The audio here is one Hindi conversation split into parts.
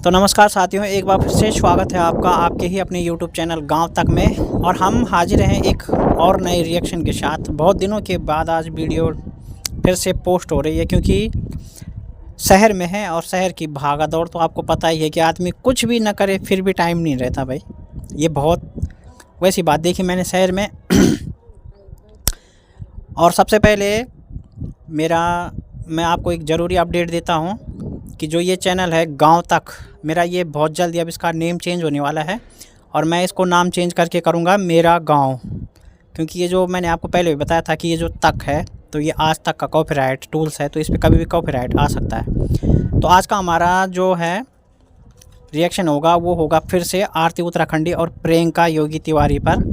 तो नमस्कार साथियों, एक बार फिर से स्वागत है आपका आपके ही अपने YouTube चैनल गांव तक में। और हम हाजिर हैं एक और नए रिएक्शन के साथ। बहुत दिनों के बाद आज वीडियो फिर से पोस्ट हो रही है, क्योंकि शहर में है और शहर की भागा दौड़ तो आपको पता ही है कि आदमी कुछ भी ना करे फिर भी टाइम नहीं रहता भाई। ये बहुत वैसी बात देखी मैंने शहर में। और सबसे पहले मैं आपको एक ज़रूरी अपडेट देता हूँ कि जो ये चैनल है गांव तक, मेरा ये बहुत जल्दी अब इसका नेम चेंज होने वाला है। और मैं इसको नाम चेंज करके करूँगा मेरा गांव, क्योंकि ये जो मैंने आपको पहले भी बताया था कि ये जो तक है तो ये आज तक का कॉपीराइट टूल्स है, तो इस पर कभी भी कॉपीराइट आ सकता है। तो आज का हमारा जो है रिएक्शन होगा वो होगा फिर से आरती उत्तराखंडी और प्रियंका योगी तिवारी पर।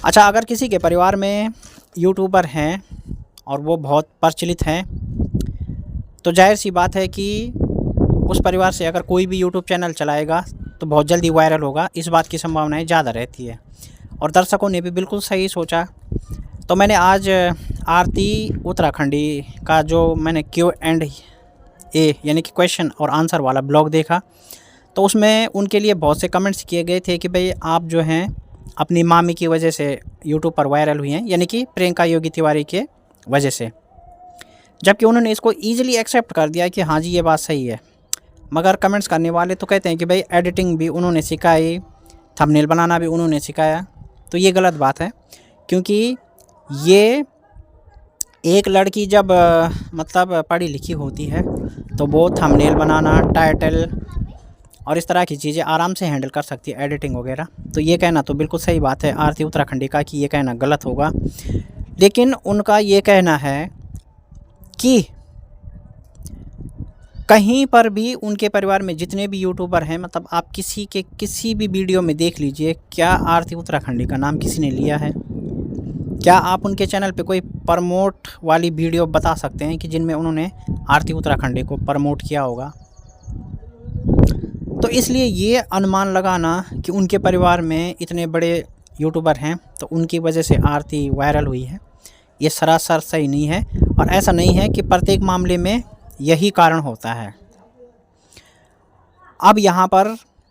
अच्छा, अगर किसी के परिवार में यूट्यूबर हैं और वो बहुत प्रचलित हैं तो जाहिर सी बात है कि उस परिवार से अगर कोई भी यूट्यूब चैनल चलाएगा तो बहुत जल्दी वायरल होगा, इस बात की संभावनाएं ज़्यादा रहती है। और दर्शकों ने भी बिल्कुल सही सोचा। तो मैंने आज आरती उत्तराखंडी का जो मैंने Q&A यानी कि क्वेश्चन और आंसर वाला ब्लॉग देखा, तो उसमें उनके लिए बहुत से कमेंट्स किए गए थे कि भाई आप जो हैं अपनी मामी की वजह से यूट्यूब पर वायरल हुई हैं, यानी कि प्रियंका योगी तिवारी के वजह से। जबकि उन्होंने इसको ईजिली एक्सेप्ट कर दिया कि हाँ जी ये बात सही है। मगर कमेंट्स करने वाले तो कहते हैं कि भाई एडिटिंग भी उन्होंने सिखाई, थंबनेल बनाना भी उन्होंने सिखाया। तो ये गलत बात है, क्योंकि ये एक लड़की जब मतलब पढ़ी लिखी होती है तो वो थंबनेल बनाना, टाइटल और इस तरह की चीज़ें आराम से हैंडल कर सकती है, एडिटिंग वगैरह। तो ये कहना तो बिल्कुल सही बात है आरती उत्तराखंडी का कि ये कहना गलत होगा। लेकिन उनका ये कहना है कि कहीं पर भी उनके परिवार में जितने भी यूट्यूबर हैं, मतलब आप किसी भी वीडियो में देख लीजिए, क्या आरती उत्तराखंडी का नाम किसी ने लिया है? क्या आप उनके चैनल पे कोई प्रमोट वाली वीडियो बता सकते हैं कि जिनमें उन्होंने आरती उत्तराखंडी को प्रमोट किया होगा? तो इसलिए ये अनुमान लगाना कि उनके परिवार में इतने बड़े यूट्यूबर हैं तो उनकी वजह से आरती वायरल हुई है, ये सरासर सही नहीं है। और ऐसा नहीं है कि प्रत्येक मामले में यही कारण होता है। अब यहाँ पर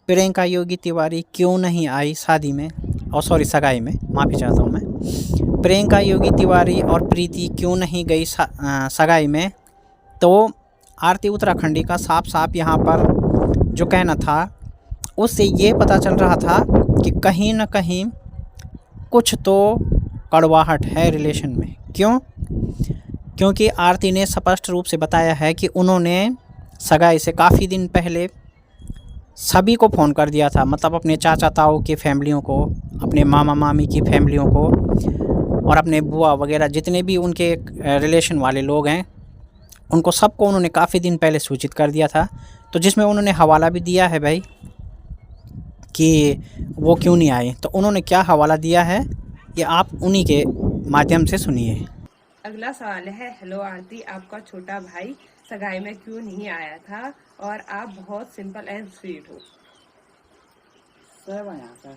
प्रियंका योगी तिवारी क्यों नहीं आई शादी में, और सॉरी सगाई में, माफ़ी चाहता हूँ मैं। प्रियंका योगी तिवारी और प्रीति क्यों नहीं गई सगाई में? तो आरती उत्तराखंडी का साफ साफ यहाँ पर जो कहना था उससे ये पता चल रहा था कि कहीं ना कहीं कुछ तो कड़वाहट है रिलेशन में। क्यों? क्योंकि आरती ने स्पष्ट रूप से बताया है कि उन्होंने सगाई से काफ़ी दिन पहले सभी को फ़ोन कर दिया था, मतलब अपने चाचा ताऊ की फैमिलियों को, अपने मामा मामी की फैमिलियों को और अपने बुआ वगैरह जितने भी उनके रिलेशन वाले लोग हैं उनको सबको उन्होंने काफ़ी दिन पहले सूचित कर दिया था। तो जिसमें उन्होंने हवाला भी दिया है भाई कि वो क्यों नहीं आए। तो उन्होंने क्या हवाला दिया है ये आप उन्हीं के माध्यम से सुनिए। अगला सवाल है, हेलो आरती, आपका छोटा भाई सगाई में क्यों नहीं आया था और आप बहुत सिंपल एंड स्वीट हो? सर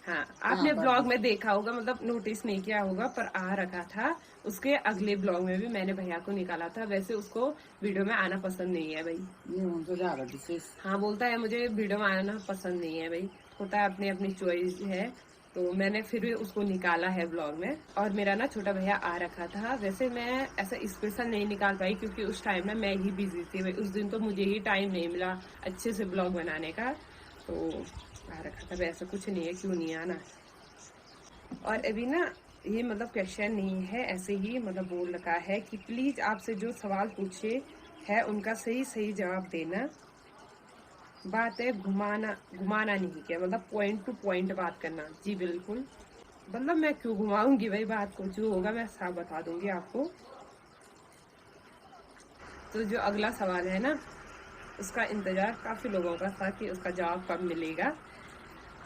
हाँ, आपने ब्लॉग में देखा होगा, मतलब नोटिस नहीं किया होगा, पर आ रखा था। उसके अगले ब्लॉग में भी मैंने भैया को निकाला था। वैसे उसको वीडियो में आना पसंद नहीं है भाई। हाँ, बोलता है मुझे वीडियो में आना पसंद नहीं है भाई। होता है, अपनी अपनी चॉइस है। तो मैंने फिर भी उसको निकाला है ब्लॉग में। और मेरा ना छोटा भैया आ रखा था। वैसे मैं ऐसा स्पेशल नहीं निकाल पाई क्योंकि उस टाइम ना मैं ही बिजी थी भाई। उस दिन तो मुझे ही टाइम नहीं मिला अच्छे से ब्लॉग बनाने का, तो आ रखा था। वैसा कुछ नहीं है, क्यों नहीं आना। और अभी ना ये मतलब क्वेश्चन नहीं है, ऐसे ही मतलब बोल रखा है कि प्लीज आपसे जो सवाल पूछे है उनका सही सही जवाब देना। बात है घुमाना नहीं किया, मतलब पॉइंट टू पॉइंट बात करना। जी बिल्कुल, मतलब मैं क्यों घुमाऊंगी भाई बात को, जो होगा मैं साफ बता दूंगी आपको। तो जो अगला सवाल है ना, उसका इंतजार काफी लोगों का था कि उसका जवाब कब मिलेगा।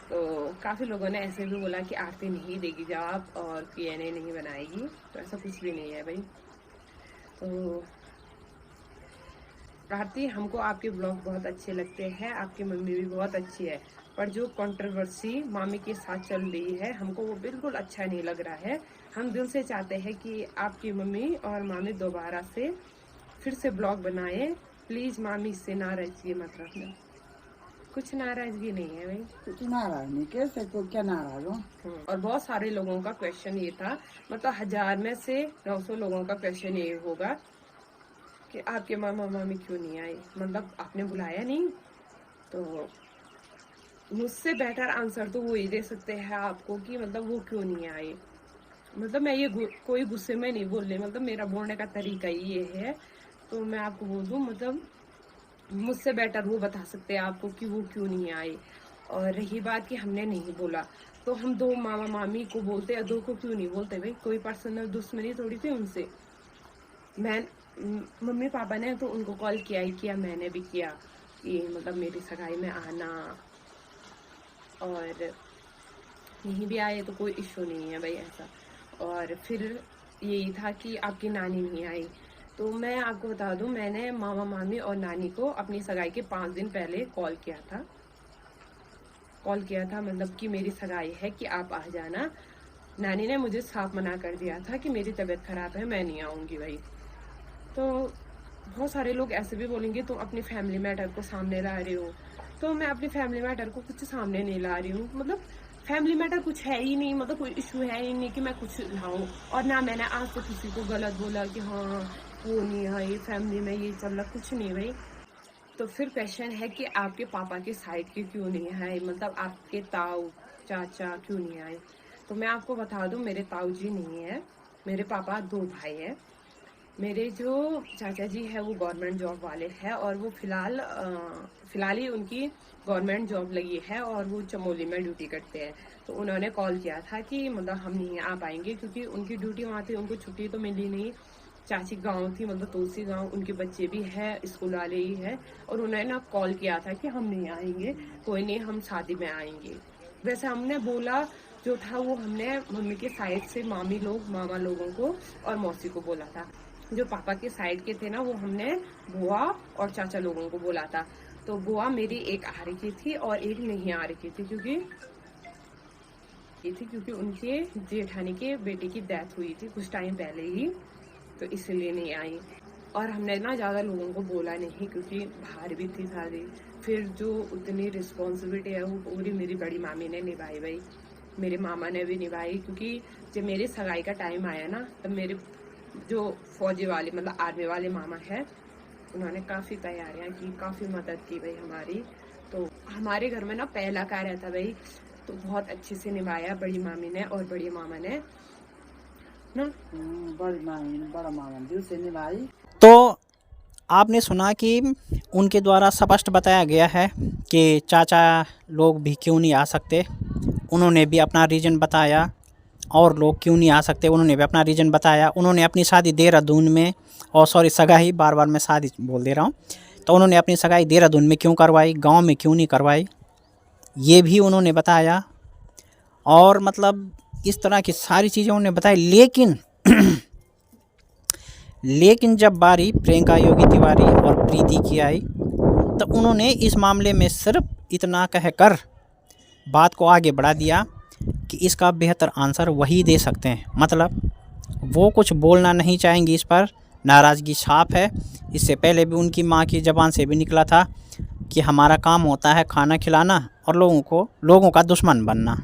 तो काफी लोगों ने ऐसे भी बोला कि आरती नहीं देगी जवाब और Q&A नहीं बनाएगी। तो ऐसा कुछ भी नहीं है भाई। तो आरती, हमको आपके ब्लॉग बहुत अच्छे लगते हैं, आपकी मम्मी भी बहुत अच्छी है, पर जो कंट्रोवर्सी मामी के साथ चल रही है हमको वो बिल्कुल अच्छा नहीं लग रहा है। हम दिल से चाहते हैं कि आपकी मम्मी और मामी दोबारा से फिर से ब्लॉग बनाएं प्लीज मामी इससे नाराजगी मत रखना। कुछ नाराजगी नहीं है भाई। कुछ नाराज नहीं, कैसे को क्या नाराज हो। और बहुत सारे लोगों का क्वेश्चन ये था, मतलब 1000 में से 900 लोगों का क्वेश्चन ये होगा कि आपके मामा मामी क्यों नहीं आए, मतलब आपने बुलाया नहीं। तो मुझसे बेटर आंसर तो वो ही दे सकते हैं आपको कि मतलब वो क्यों नहीं आए। मतलब मैं ये कोई गुस्से में नहीं बोल रही, मतलब मेरा बोलने का तरीका ही ये है। तो मैं आपको बोल दूं, मतलब मुझसे बेटर वो बता सकते हैं आपको कि वो क्यों नहीं आए। और रही बात कि हमने नहीं बोला, तो हम 2 मामा मामी को बोलते हैं, 2 को क्यों नहीं बोलते भाई, कोई पर्सनल दुश्मनी थोड़ी थी उनसे। मैं मम्मी पापा ने तो उनको कॉल किया ही किया, मैंने भी किया कि मतलब मेरी सगाई में आना, और नहीं भी आए तो कोई इशू नहीं है भाई ऐसा। और फिर यही था कि आपकी नानी नहीं आई। तो मैं आपको बता दूं, मैंने मामा मामी और नानी को अपनी सगाई के 5 दिन पहले कॉल किया था। मतलब कि मेरी सगाई है कि आप आ जाना। नानी ने मुझे साफ मना कर दिया था कि मेरी तबीयत खराब है, मैं नहीं आऊँगी भाई। तो बहुत सारे लोग ऐसे भी बोलेंगे तुम अपनी फैमिली मैटर को सामने ला रही हो। तो मैं अपनी फैमिली मैटर को कुछ सामने नहीं ला रही हूँ, मतलब फैमिली मैटर कुछ है ही नहीं, मतलब कोई इशू है ही नहीं कि मैं कुछ लाऊं। और ना मैंने आज तो किसी को गलत बोला कि हाँ वो नहीं है फैमिली में ये चल रहा, कुछ नहीं भाई। तो फिर क्वेश्चन है कि आपके पापा के साइड के क्यों नहीं आए, मतलब आपके ताऊ चाचा क्यों नहीं आए। तो मैं आपको बता दूं, मेरे ताऊ जी नहीं है, मेरे पापा 2 भाई हैं। मेरे जो चाचा जी है वो गवर्नमेंट जॉब वाले हैं, और वो फिलहाल ही उनकी गवर्नमेंट जॉब लगी है और वो चमोली में ड्यूटी करते हैं। तो उन्होंने कॉल किया था कि मतलब हम नहीं आ पाएंगे, क्योंकि उनकी ड्यूटी वहाँ थी, उनको छुट्टी तो मिली नहीं। चाची गांव थी, मतलब तुलसी गांव, उनके बच्चे भी है, स्कूल वाले ही है। और उन्होंने ना कॉल किया था कि हम नहीं आएंगे, कोई नहीं हम शादी में आएंगे। वैसे हमने बोला जो था वो हमने मम्मी के साइड से मामी लोग मामा लोगों को और मौसी को बोला था। जो पापा के साइड के थे ना, वो हमने बुआ और चाचा लोगों को बोला था। तो बुआ मेरी एक आ रही थी और एक नहीं आ रही थी, क्योंकि उनके जेठानी के बेटे की डेथ हुई थी कुछ टाइम पहले ही, तो इसलिए नहीं आई। और हमने ना ज़्यादा लोगों को बोला नहीं, क्योंकि बाहर भी थी सारी। फिर जो उतनी रिस्पॉन्सिबिलिटी है वो पूरी मेरी बड़ी मामी ने निभाई भाई, मेरे मामा ने भी निभाई। क्योंकि जब मेरी सगाई का टाइम आया ना, तब मेरे जो फौजी वाले मतलब आर्मी वाले मामा है, उन्होंने काफ़ी तैयारियां की, काफ़ी मदद की भाई हमारी। तो हमारे घर में ना पहला कार्य था भाई, तो बहुत अच्छे से निभाया बड़ी मामी ने और बड़ी मामा ने ना। बड़ी मामी ने बड़ा मामा दिल से निभाई। तो आपने सुना कि उनके द्वारा स्पष्ट बताया गया है कि चाचा लोग भी क्यों नहीं आ सकते, उन्होंने भी अपना रीज़न बताया। और लोग क्यों नहीं आ सकते, उन्होंने भी अपना रीज़न बताया। उन्होंने अपनी शादी देहरादून में, और सॉरी सगाई, बार बार मैं शादी बोल दे रहा हूँ। तो उन्होंने अपनी सगाई देहरादून में क्यों करवाई, गांव में क्यों नहीं करवाई, ये भी उन्होंने बताया। और मतलब इस तरह की सारी चीज़ें उन्होंने बताई। लेकिन जब बारी प्रियंका योगी तिवारी और प्रीति की आई, तो उन्होंने इस मामले में सिर्फ इतना कहकर बात को आगे बढ़ा दिया कि इसका बेहतर आंसर वही दे सकते हैं। मतलब वो कुछ बोलना नहीं चाहेंगी, इस पर नाराज़गी साफ है। इससे पहले भी उनकी माँ की ज़बान से भी निकला था कि हमारा काम होता है खाना खिलाना और लोगों का दुश्मन बनना।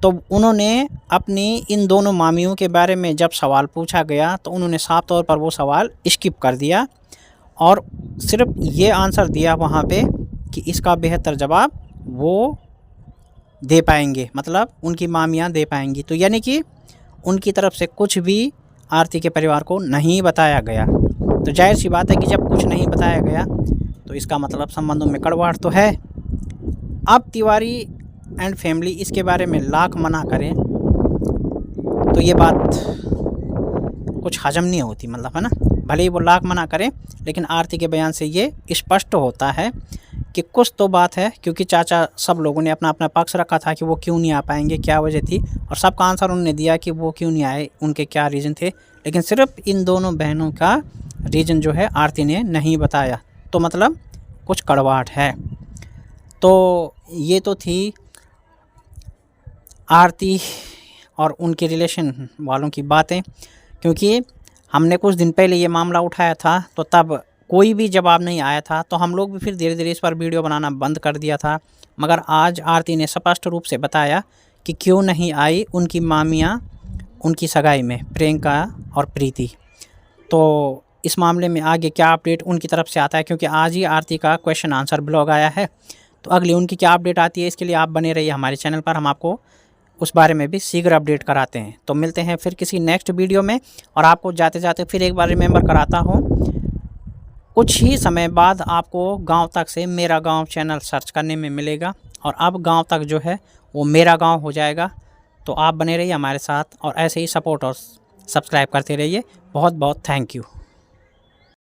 तो उन्होंने अपनी इन दोनों मामियों के बारे में जब सवाल पूछा गया, तो उन्होंने साफ तौर पर वो सवाल स्किप कर दिया और सिर्फ ये आंसर दिया वहाँ पे कि इसका बेहतर जवाब वो दे पाएंगे, मतलब उनकी मामियाँ दे पाएंगी। तो यानी कि उनकी तरफ से कुछ भी आरती के परिवार को नहीं बताया गया। तो जाहिर सी बात है कि जब कुछ नहीं बताया गया तो इसका मतलब संबंधों में कड़वाहट तो है। अब तिवारी एंड फैमिली इसके बारे में लाख मना करें तो ये बात कुछ हजम नहीं होती, मतलब है ना। भले ही वो लाख मना करें, लेकिन आरती के बयान से ये स्पष्ट होता है कि कुछ तो बात है। क्योंकि चाचा सब लोगों ने अपना अपना पक्ष रखा था कि वो क्यों नहीं आ पाएंगे, क्या वजह थी, और सबका आंसर उन्होंने दिया कि वो क्यों नहीं आए, उनके क्या रीज़न थे। लेकिन सिर्फ इन दोनों बहनों का रीज़न जो है आरती ने नहीं बताया। तो मतलब कुछ कड़वाहट है। तो ये तो थी आरती और उनके रिलेशन वालों की बातें। क्योंकि हमने कुछ दिन पहले ये मामला उठाया था, तो तब कोई भी जवाब नहीं आया था, तो हम लोग भी फिर धीरे धीरे इस पर वीडियो बनाना बंद कर दिया था। मगर आज आरती ने स्पष्ट रूप से बताया कि क्यों नहीं आई उनकी मामियाँ उनकी सगाई में, प्रियंका और प्रीति। तो इस मामले में आगे क्या अपडेट उनकी तरफ से आता है, क्योंकि आज ही आरती का क्वेश्चन आंसर ब्लॉग आया है, तो अगली उनकी क्या अपडेट आती है इसके लिए आप बने रहिए हमारे चैनल पर। हम आपको उस बारे में भी शीघ्र अपडेट कराते हैं। तो मिलते हैं फिर किसी नेक्स्ट वीडियो में। और आपको जाते जाते फिर एक बार रिमेंबर कराता हूँ, कुछ ही समय बाद आपको गांव तक से मेरा गांव चैनल सर्च करने में मिलेगा, और अब गांव तक जो है वो मेरा गांव हो जाएगा। तो आप बने रहिए हमारे साथ और ऐसे ही सपोर्ट और सब्सक्राइब करते रहिए। बहुत बहुत थैंक यू।